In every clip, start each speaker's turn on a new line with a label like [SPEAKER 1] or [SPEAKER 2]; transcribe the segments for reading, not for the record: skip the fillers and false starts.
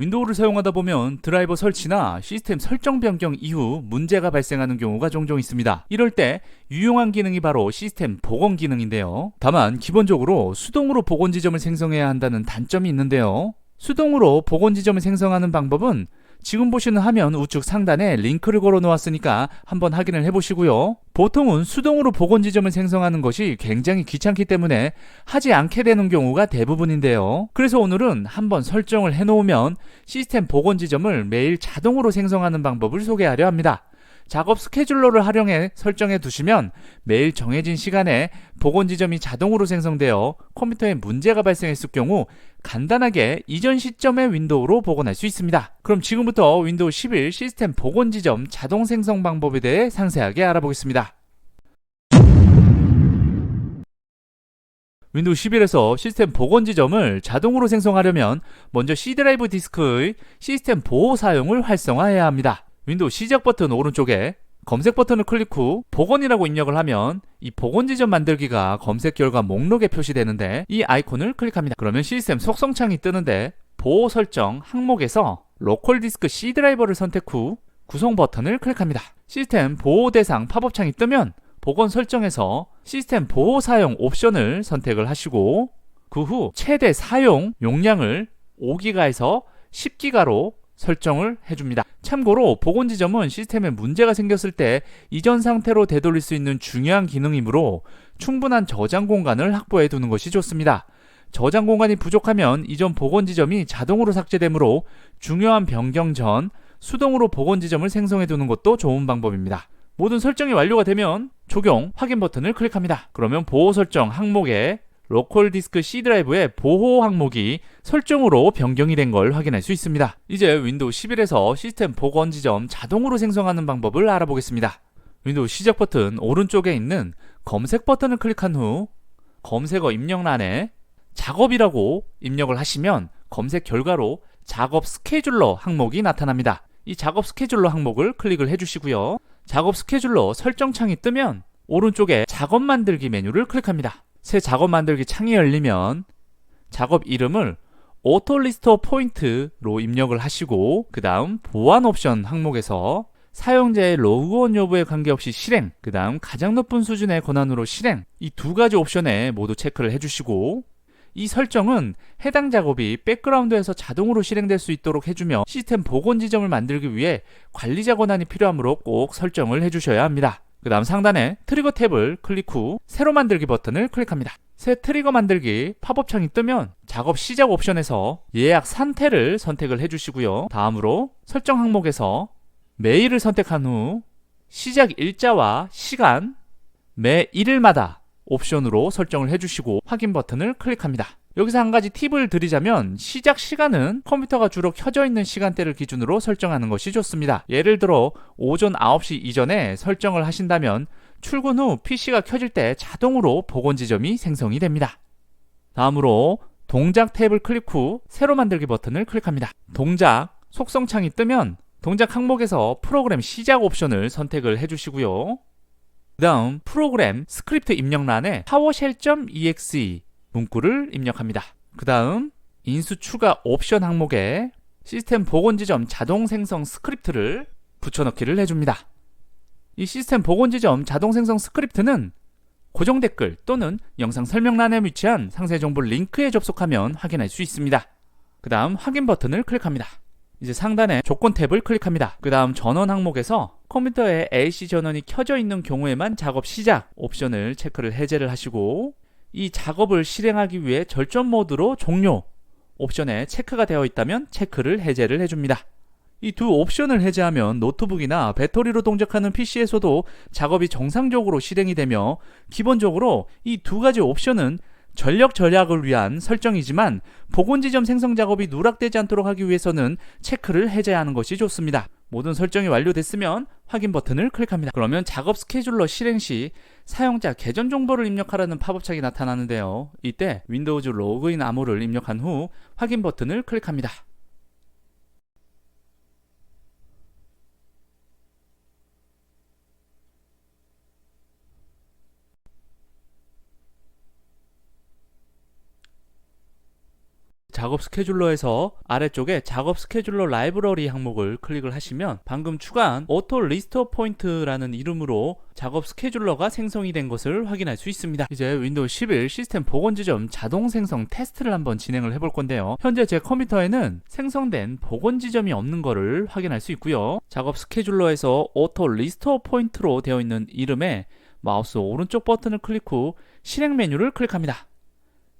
[SPEAKER 1] 윈도우를 사용하다 보면 드라이버 설치나 시스템 설정 변경 이후 문제가 발생하는 경우가 종종 있습니다. 이럴 때 유용한 기능이 바로 시스템 복원 기능인데요. 다만 기본적으로 수동으로 복원 지점을 생성해야 한다는 단점이 있는데요. 수동으로 복원 지점을 생성하는 방법은 지금 보시는 화면 우측 상단에 링크를 걸어 놓았으니까 한번 확인을 해보시고요. 보통은 수동으로 복원 지점을 생성하는 것이 굉장히 귀찮기 때문에 하지 않게 되는 경우가 대부분인데요. 그래서 오늘은 한번 설정을 해놓으면 시스템 복원 지점을 매일 자동으로 생성하는 방법을 소개하려 합니다. 작업 스케줄러를 활용해 설정해 두시면 매일 정해진 시간에 복원 지점이 자동으로 생성되어 컴퓨터에 문제가 발생했을 경우 간단하게 이전 시점의 윈도우로 복원할 수 있습니다. 그럼 지금부터 윈도우 11 시스템 복원 지점 자동 생성 방법에 대해 상세하게 알아보겠습니다. 윈도우 11에서 시스템 복원 지점을 자동으로 생성하려면 먼저 C 드라이브 디스크의 시스템 보호 사용을 활성화해야 합니다. 윈도우 시작 버튼 오른쪽에 검색 버튼을 클릭 후 복원이라고 입력을 하면 이 복원 지점 만들기가 검색 결과 목록에 표시되는데 이 아이콘을 클릭합니다. 그러면 시스템 속성창이 뜨는데 보호 설정 항목에서 로컬 디스크 C 드라이버를 선택 후 구성 버튼을 클릭합니다. 시스템 보호 대상 팝업 창이 뜨면 복원 설정에서 시스템 보호 사용 옵션을 선택을 하시고 그 후 최대 사용 용량을 5기가에서 10기가로 설정을 해줍니다. 참고로 복원 지점은 시스템에 문제가 생겼을 때 이전 상태로 되돌릴 수 있는 중요한 기능이므로 충분한 저장 공간을 확보해 두는 것이 좋습니다. 저장 공간이 부족하면 이전 복원 지점이 자동으로 삭제되므로 중요한 변경 전 수동으로 복원 지점을 생성해 두는 것도 좋은 방법입니다. 모든 설정이 완료가 되면 적용 확인 버튼을 클릭합니다. 그러면 보호 설정 항목에 로컬 디스크 C 드라이브의 보호 항목이 설정으로 변경이 된 걸 확인할 수 있습니다. 이제 윈도우 11에서 시스템 복원 지점 자동으로 생성하는 방법을 알아보겠습니다. 윈도우 시작 버튼 오른쪽에 있는 검색 버튼을 클릭한 후 검색어 입력란에 작업이라고 입력을 하시면 검색 결과로 작업 스케줄러 항목이 나타납니다. 이 작업 스케줄러 항목을 클릭을 해주시고요. 작업 스케줄러 설정창이 뜨면 오른쪽에 작업 만들기 메뉴를 클릭합니다. 새 작업 만들기 창이 열리면 작업 이름을 오토리스토어 포인트로 입력을 하시고 그 다음 보안 옵션 항목에서 사용자의 로그온 여부에 관계없이 실행, 그 다음 가장 높은 수준의 권한으로 실행, 이 두 가지 옵션에 모두 체크를 해주시고 이 설정은 해당 작업이 백그라운드에서 자동으로 실행될 수 있도록 해주며 시스템 복원 지점을 만들기 위해 관리자 권한이 필요하므로 꼭 설정을 해주셔야 합니다. 그 다음 상단에 트리거 탭을 클릭 후 새로 만들기 버튼을 클릭합니다. 새 트리거 만들기 팝업 창이 뜨면 작업 시작 옵션에서 예약 상태를 선택을 해주시고요. 다음으로 설정 항목에서 매일을 선택한 후 시작 일자와 시간 매 일일마다 옵션으로 설정을 해주시고 확인 버튼을 클릭합니다. 여기서 한 가지 팁을 드리자면 시작 시간은 컴퓨터가 주로 켜져 있는 시간대를 기준으로 설정하는 것이 좋습니다. 예를 들어 오전 9시 이전에 설정을 하신다면 출근 후 PC가 켜질 때 자동으로 복원 지점이 생성이 됩니다. 다음으로 동작 탭을 클릭 후 새로 만들기 버튼을 클릭합니다. 동작 속성창이 뜨면 동작 항목에서 프로그램 시작 옵션을 선택을 해주시고요. 그 다음 프로그램 스크립트 입력란에 PowerShell.exe 문구를 입력합니다. 그 다음 인수 추가 옵션 항목에 시스템 복원 지점 자동 생성 스크립트를 붙여넣기를 해줍니다. 이 시스템 복원 지점 자동 생성 스크립트는 고정 댓글 또는 영상 설명란에 위치한 상세 정보 링크에 접속하면 확인할 수 있습니다. 그 다음 확인 버튼을 클릭합니다. 이제 상단에 조건 탭을 클릭합니다. 그 다음 전원 항목에서 컴퓨터에 AC 전원이 켜져 있는 경우에만 작업 시작 옵션을 체크를 해제를 하시고 이 작업을 실행하기 위해 절전 모드로 종료 옵션에 체크가 되어 있다면 체크를 해제를 해줍니다. 이 두 옵션을 해제하면 노트북이나 배터리로 동작하는 PC에서도 작업이 정상적으로 실행이 되며 기본적으로 이 두 가지 옵션은 전력 절약을 위한 설정이지만 복원 지점 생성 작업이 누락되지 않도록 하기 위해서는 체크를 해제하는 것이 좋습니다. 모든 설정이 완료됐으면 확인 버튼을 클릭합니다. 그러면 작업 스케줄러 실행 시 사용자 계정 정보를 입력하라는 팝업창이 나타나는데요. 이때 윈도우즈 로그인 암호를 입력한 후 확인 버튼을 클릭합니다. 작업 스케줄러에서 아래쪽에 작업 스케줄러 라이브러리 항목을 클릭을 하시면 방금 추가한 오토 리스토어 포인트라는 이름으로 작업 스케줄러가 생성이 된 것을 확인할 수 있습니다. 이제 윈도우 11 시스템 복원 지점 자동 생성 테스트를 한번 진행을 해볼 건데요. 현재 제 컴퓨터에는 생성된 복원 지점이 없는 것을 확인할 수 있고요. 작업 스케줄러에서 오토 리스토어 포인트로 되어 있는 이름에 마우스 오른쪽 버튼을 클릭 후 실행 메뉴를 클릭합니다.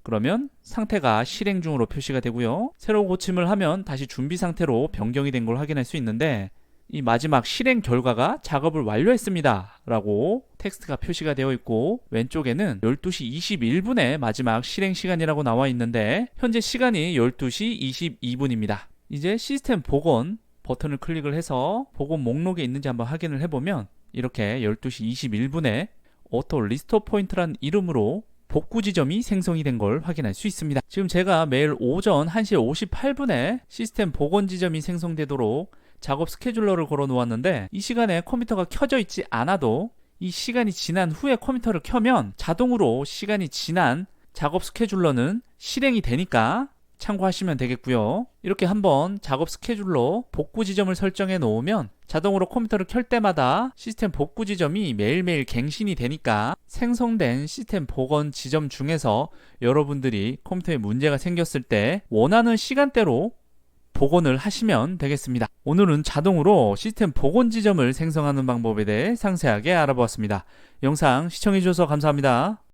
[SPEAKER 1] 그러면 상태가 실행 중으로 표시가 되고요. 새로 고침을 하면 다시 준비 상태로 변경이 된 걸 확인할 수 있는데 이 마지막 실행 결과가 작업을 완료했습니다 라고 텍스트가 표시가 되어 있고 왼쪽에는 12시 21분에 마지막 실행 시간이라고 나와 있는데 현재 시간이 12시 22분입니다. 이제 시스템 복원 버튼을 클릭을 해서 복원 목록에 있는지 한번 확인을 해보면 이렇게 12시 21분에 오토 리스토어 포인트란 이름으로 복구 지점이 생성이 된 걸 확인할 수 있습니다. 지금 제가 매일 오전 1시 58분에 시스템 복원 지점이 생성되도록 작업 스케줄러를 걸어 놓았는데 이 시간에 컴퓨터가 켜져 있지 않아도 이 시간이 지난 후에 컴퓨터를 켜면 자동으로 시간이 지난 작업 스케줄러는 실행이 되니까 참고하시면 되겠고요. 이렇게 한번 작업 스케줄러 복구 지점을 설정해 놓으면 자동으로 컴퓨터를 켤 때마다 시스템 복구 지점이 매일매일 갱신이 되니까 생성된 시스템 복원 지점 중에서 여러분들이 컴퓨터에 문제가 생겼을 때 원하는 시간대로 복원을 하시면 되겠습니다. 오늘은 자동으로 시스템 복원 지점을 생성하는 방법에 대해 상세하게 알아보았습니다. 영상 시청해주셔서 감사합니다.